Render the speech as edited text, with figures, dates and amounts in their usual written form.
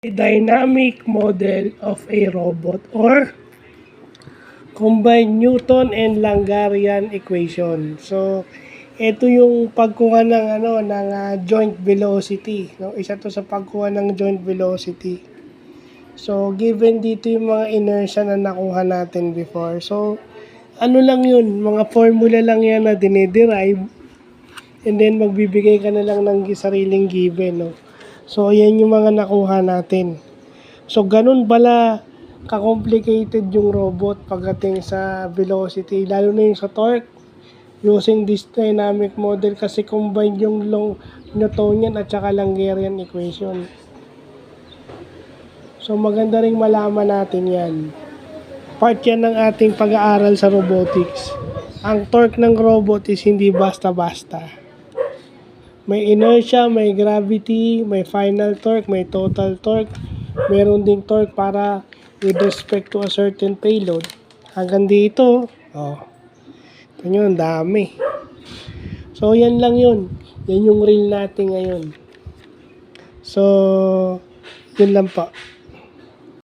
A dynamic model of a robot or combined Newton and Langarian equation. So, ito yung pagkuha ng joint velocity, no? Isa to sa pagkuha ng joint velocity. So, given dito yung mga inertia na nakuha natin before. So, ano lang yun, mga formula lang yan na dinederive and then magbibigay ka na lang ng sariling given, no? So, yan yung mga nakuha natin. So, ganun pala ka-complicated yung robot pagdating sa velocity, lalo na yung sa torque, using this dynamic model kasi combined yung long Newtonian at saka Langarian equation. So, maganda ring malaman natin yan. Part yan ng ating pag-aaral sa robotics. Ang torque ng robot is hindi basta-basta. May inertia, may gravity, may final torque, may total torque. Meron ding torque para with respect to a certain payload. Hanggang dito, ito yun, dami. So, yan lang yun. Yan yung reel natin ngayon. So, yun lang po.